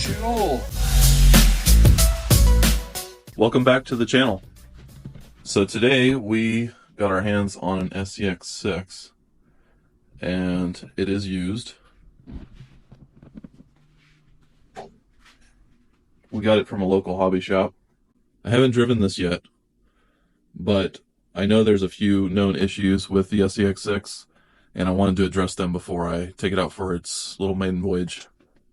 channel. Welcome back to the channel. So today we got our hands on an SCX6 and it is used. We got it from a local hobby shop. I haven't driven this yet, but I know there's a few known issues with the SCX6 and I wanted to address them before I take it out for its little maiden voyage.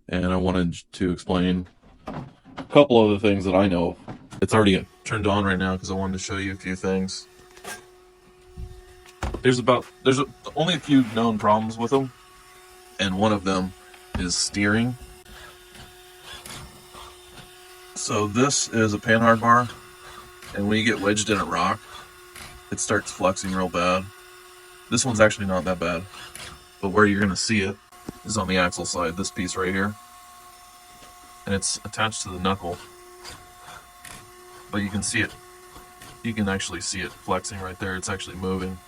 And I wanted to explain a couple of the things that I know. It's already turned on right now because I wanted to show you a few things. There's only a few known problems with them, and one of them is steering. So this is a Panhard bar, and when you get wedged in a rock, it starts flexing real bad. This one's actually not that bad, but where you're going to see it is on the axle side, this piece right here. And it's attached to the knuckle. But you can see it. You can actually see it flexing right there. It's actually moving.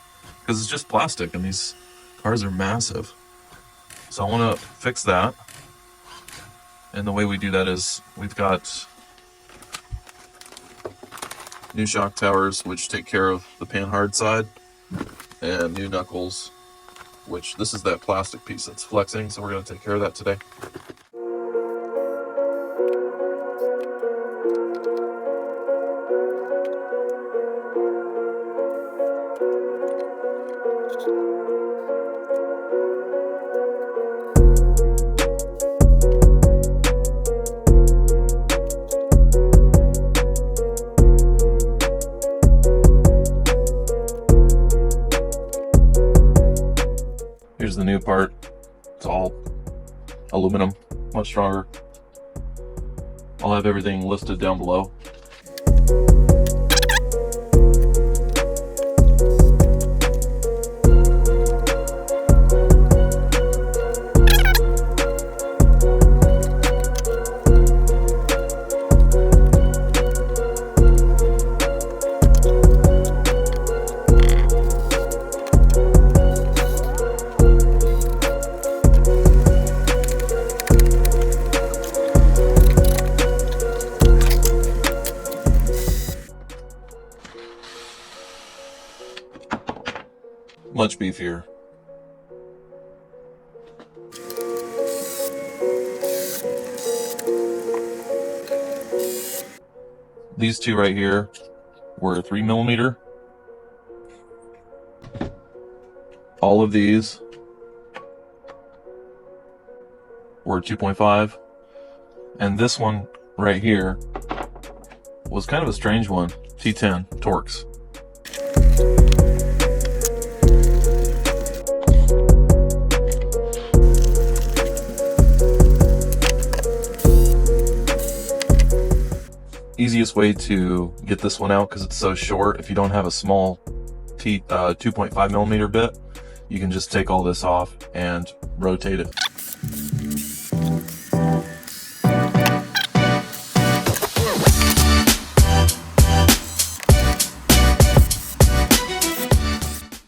Because it's just plastic and these cars are massive. So I want to fix that. And the way we do that is we've got new shock towers which take care of the Panhard side. And new knuckles, which this is that plastic piece that's flexing, so we're going to take care of that today. Here's the new part. It's all aluminum, much stronger. I'll have everything listed down below. Much beefier. These two right here were 3mm. All of these were 2.5. And this one right here was kind of a strange one, T10 Torx. Easiest way to get this one out, because it's so short, if you don't have a small 2.5mm bit, you can just take all this off and rotate it.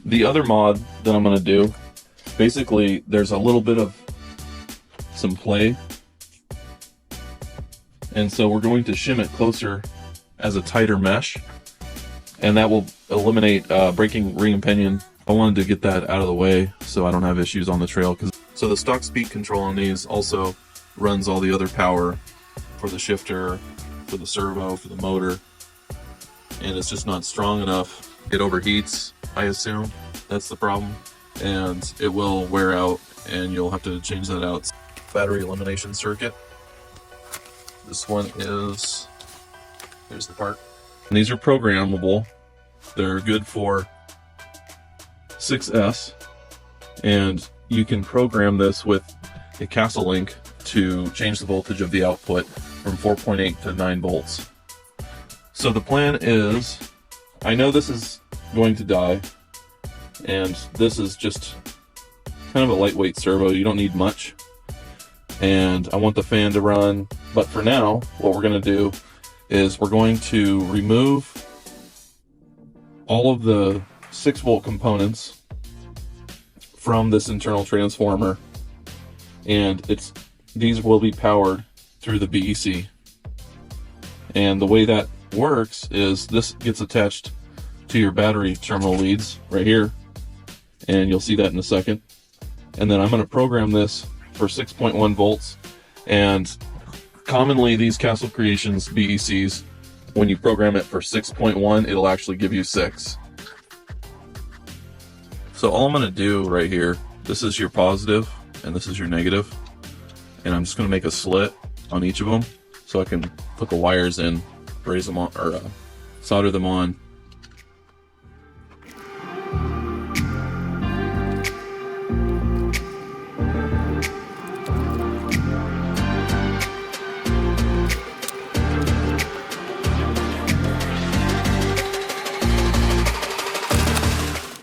The other mod that I'm going to do, basically there's a little bit of some play. And so we're going to shim it closer as a tighter mesh, and that will eliminate breaking ring and pinion. I wanted to get that out of the way so I don't have issues on the trail. So the stock speed control on these also runs all the other power for the shifter, for the servo, for the motor, and it's just not strong enough. It overheats, I assume. That's the problem, and it will wear out, and you'll have to change that out. Battery elimination circuit. This one is, here's the part. And these are programmable. They're good for 6S, and you can program this with a Castle link to change the voltage of the output from 4.8 to 9 volts. So the plan is, I know this is going to die, and this is just kind of a lightweight servo. You don't need much. And I want the fan to run, but for now what we're going to do is we're going to remove all of the 6-volt components from this internal transformer, and these will be powered through the BEC. And the way that works is this gets attached to your battery terminal leads right here, and you'll see that in a second. And then I'm going to program this for 6.1 volts, and commonly these Castle Creations BECs, when you program it for 6.1, it'll actually give you 6. So all I'm going to do right here, this is your positive and this is your negative, and I'm just going to make a slit on each of them so I can put the wires in, raise them on, or solder them on.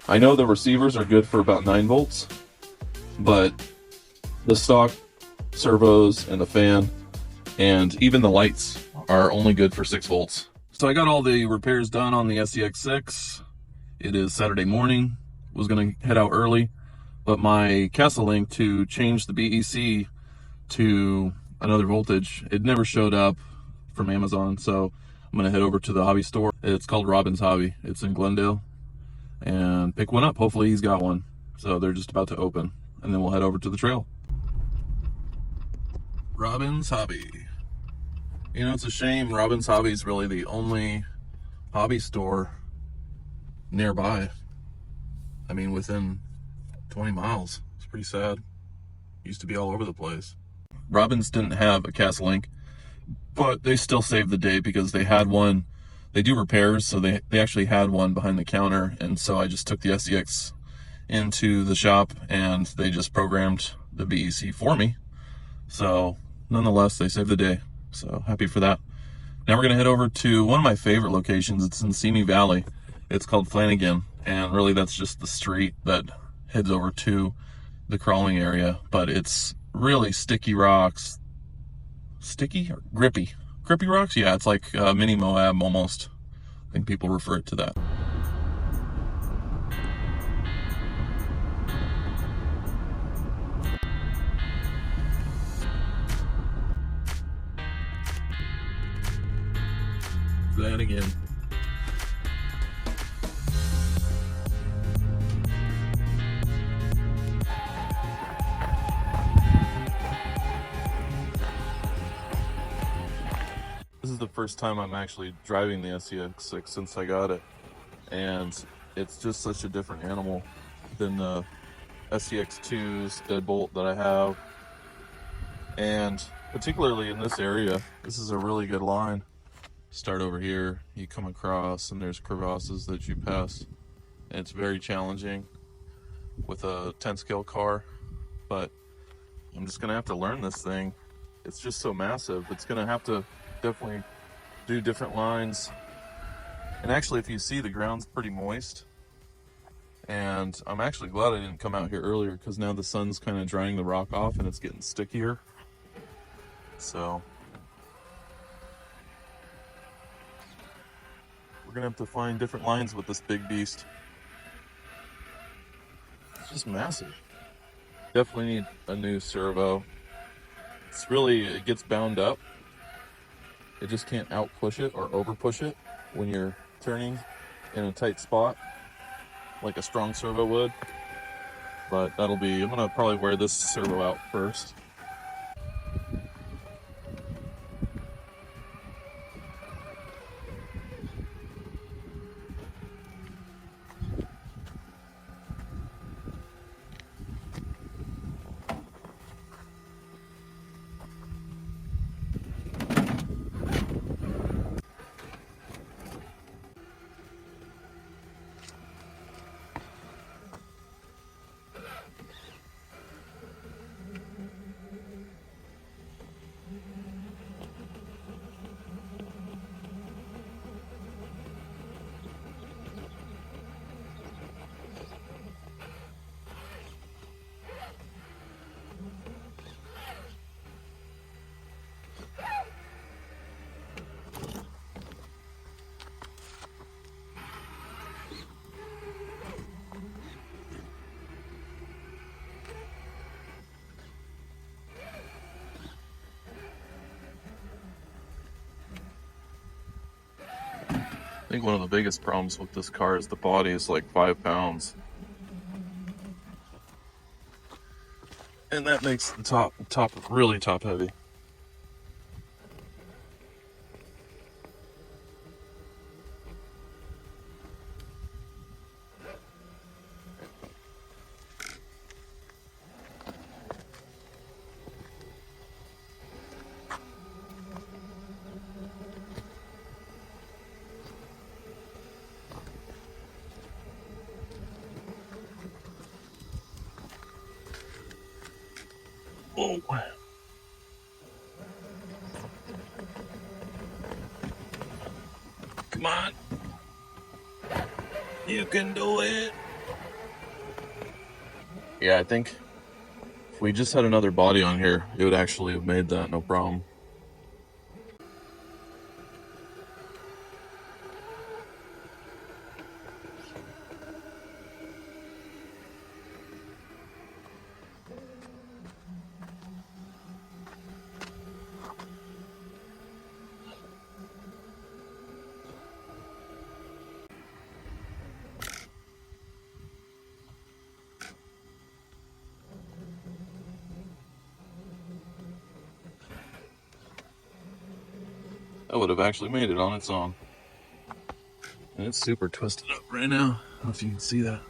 I know the receivers are good for about 9 volts, but the stock servos and the fan and even the lights are only good for 6 volts. So I got all the repairs done on the SCX6. It is Saturday morning. Was going to head out early, but my Castle link to change the BEC to another voltage, it never showed up from Amazon, so I'm going to head over to the hobby store. It's called Robin's Hobby. It's in Glendale, and pick one up. Hopefully he's got one. So they're just about to open, and then we'll head over to the trail. Robin's Hobby. You know, it's a shame Robin's Hobby is really the only hobby store nearby. I mean, within 20 miles. It's pretty sad. Used to be all over the place. Robin's didn't have a Castle link, but they still saved the day because they had one. They do repairs, so they actually had one behind the counter, and so I just took the SCX into the shop and they just programmed the BEC for me. So nonetheless, they saved the day. So happy for that. Now we're gonna head over to one of my favorite locations. It's in Simi Valley. It's called Flanagan, and really that's just the street that heads over to the crawling area, but it's really sticky rocks. Sticky or grippy? Grippy rocks? Yeah, it's like mini Moab almost. I think people refer it to that. Flanagan. This is the first time I'm actually driving the SCX6 since I got it, and it's just such a different animal than the SCX2's deadbolt that I have, and particularly in this area, this is a really good line. Start over here, you come across, and there's crevasses that you pass, and it's very challenging with a 10 scale car, but I'm just gonna have to learn this thing. It's just so massive. It's gonna have to definitely do different lines. And actually, if you see, the ground's pretty moist, and I'm actually glad I didn't come out here earlier because now the sun's kind of drying the rock off and it's getting stickier. So we're gonna have to find different lines with this big beast. It's just massive. Definitely need a new servo. It's really, it gets bound up. It just can't out push it or over push it when you're turning in a tight spot like a strong servo would. But that'll be, I'm gonna probably wear this servo out first. I think one of the biggest problems with this car is the body is like 5 pounds. And that makes the top really top heavy. Oh. Come on. You can do it. Yeah, I think if we just had another body on here, it would actually have made that no problem. That would have actually made it on its own. And it's super twisted up right now. I don't know if you can see that.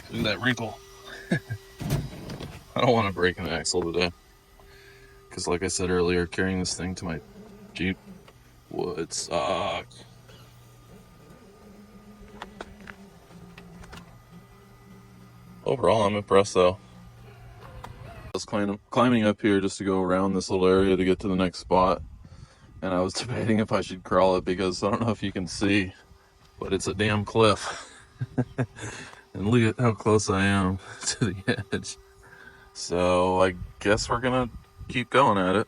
Look at that wrinkle. I don't want to break an axle today. Because like I said earlier, carrying this thing to my Jeep would suck. Overall, I'm impressed though. I was climbing up here just to go around this little area to get to the next spot. And I was debating if I should crawl it because I don't know if you can see, but it's a damn cliff. And look at how close I am to the edge. So I guess we're gonna keep going at it.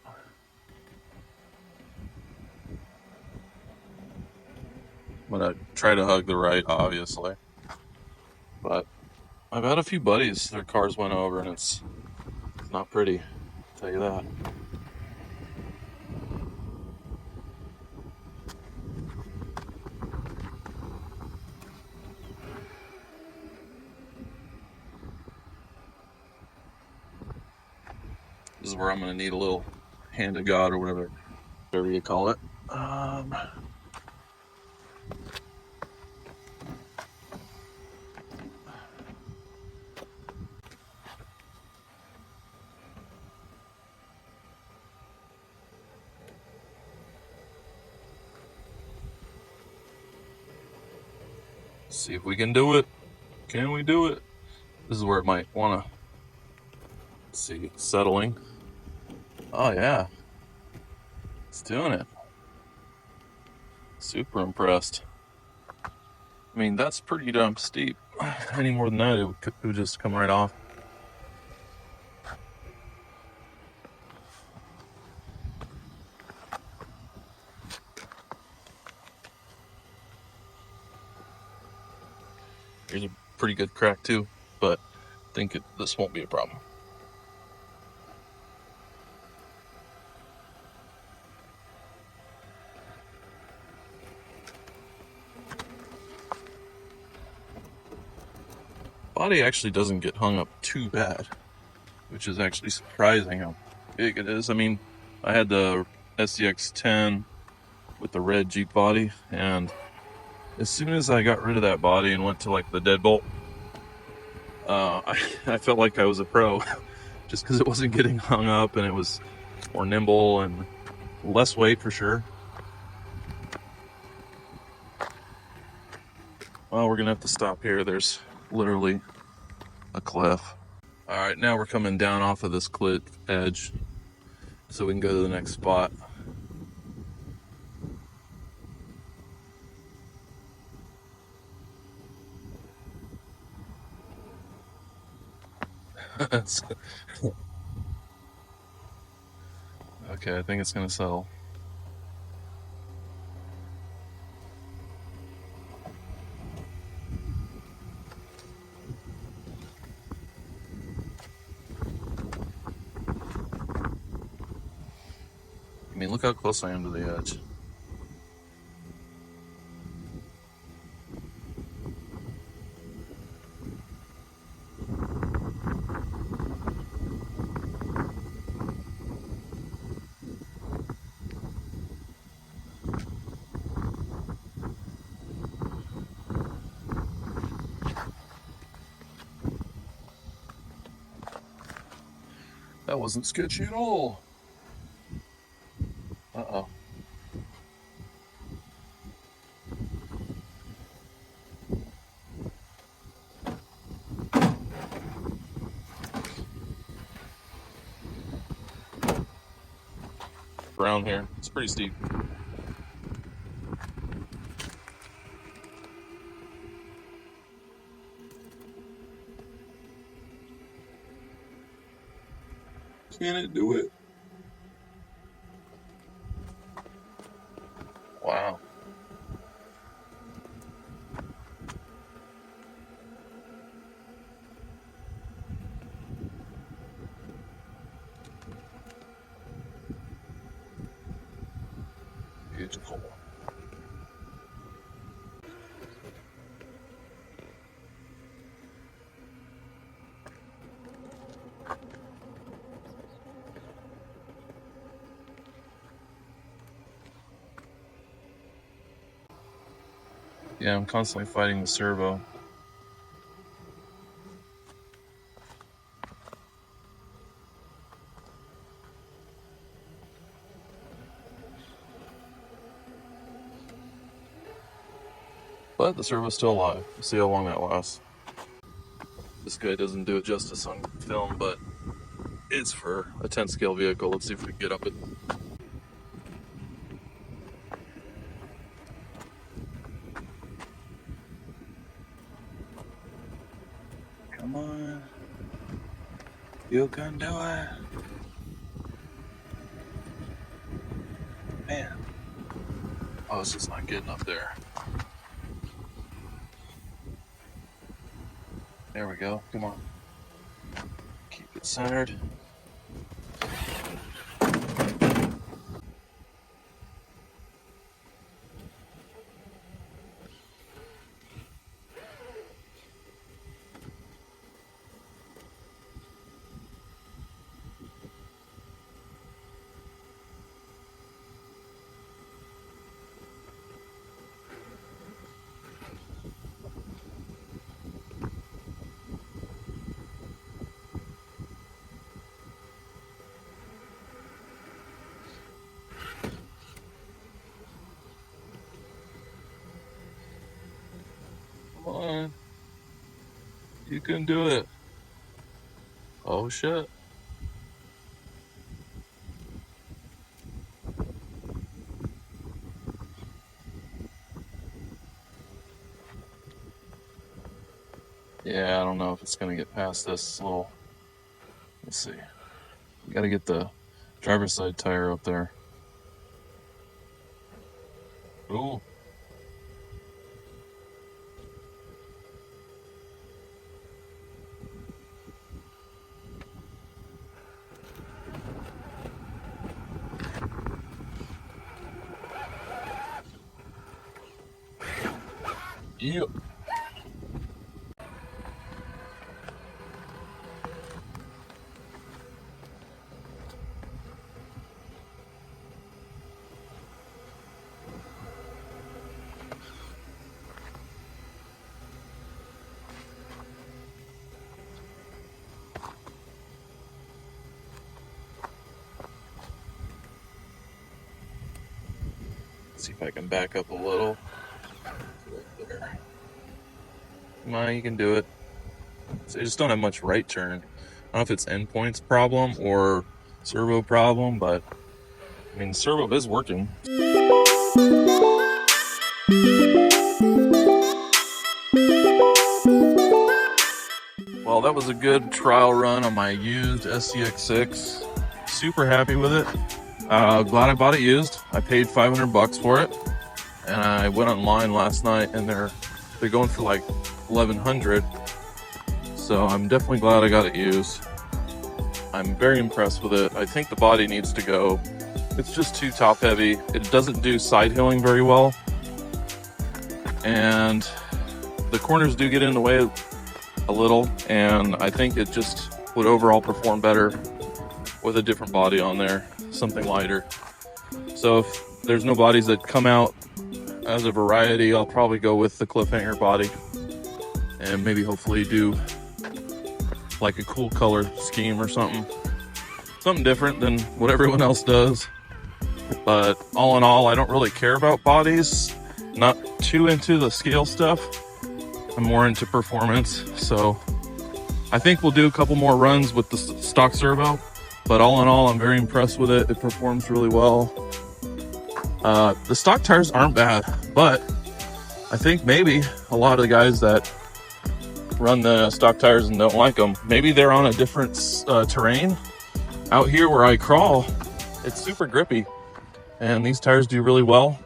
I'm gonna try to hug the right, obviously. But I've had a few buddies, their cars went over and it's not pretty, I'll tell you that. This is where I'm gonna need a little hand of God or whatever you call it. See if we can do it. Can we do it? This is where it might wanna see settling. Oh yeah, it's doing it. Super impressed. I mean, that's pretty damn steep. Any more than that, it would just come right off. Here's a pretty good crack too, but I think this won't be a problem. Body actually doesn't get hung up too bad, which is actually surprising how big it is. I mean, I had the SCX10 with the red Jeep body, and as soon as I got rid of that body and went to like the deadbolt, I felt like I was a pro just because it wasn't getting hung up and it was more nimble and less weight for sure. Well, we're gonna have to stop here. There's literally a cliff. All right, now we're coming down off of this cliff edge so we can go to the next spot. Okay, I think it's gonna settle. mean, look how close I am to the edge. That wasn't sketchy at all. Uh-oh. Around here, it's pretty steep. Can it do it? Wow. Beautiful. Yeah, I'm constantly fighting the servo. But the servo's still alive. We'll see how long that lasts. This guy doesn't do it justice on film, but it's for a 10 scale vehicle. Let's see if we can get up it. Come on. You can do it. Man. Oh, it's just not getting up there. There we go. Come on. Keep it centered. Come on. You can do it. Oh shit. Yeah, I don't know if it's gonna get past this little. Let's see. We gotta get the driver's side tire up there. Ooh. Yep. See if I can back up a little. Right there. Come on, you can do it. So I just don't have much right turn. I don't know if it's endpoints problem or servo problem, but I mean, servo is working. Well, that was a good trial run on my used SCX6. Super happy with it. Glad I bought it used. I paid $500 for it, and I went online last night, and they're going for like $1,100. So I'm definitely glad I got it used. I'm very impressed with it. I think the body needs to go. It's just too top heavy. It doesn't do side hilling very well. And the corners do get in the way a little, and I think it just would overall perform better with a different body on there, something lighter. So if there's no bodies that come out as a variety, I'll probably go with the cliffhanger body and maybe hopefully do like a cool color scheme or something different than what everyone else does. But all in all, I don't really care about bodies, not too into the scale stuff. I'm more into performance, so I think we'll do a couple more runs with the stock servo, but all in all, I'm very impressed with it. It performs really well. The stock tires aren't bad, but I think maybe a lot of the guys that run the stock tires and don't like them, maybe they're on a different terrain. Out here where I crawl, it's super grippy, and these tires do really well.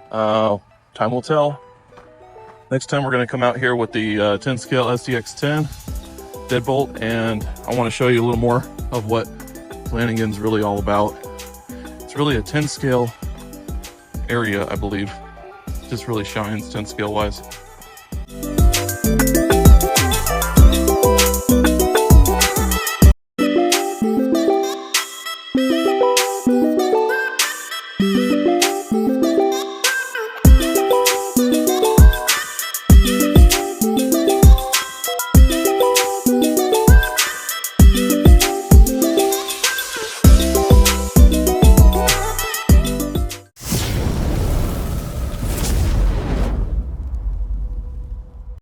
Time will tell. Next time we're going to come out here with the 10 scale SCX10 deadbolt, and I want to show you a little more of what Flanagan's really all about. It's really a 10 scale area, I believe. It just really shines 10 scale wise.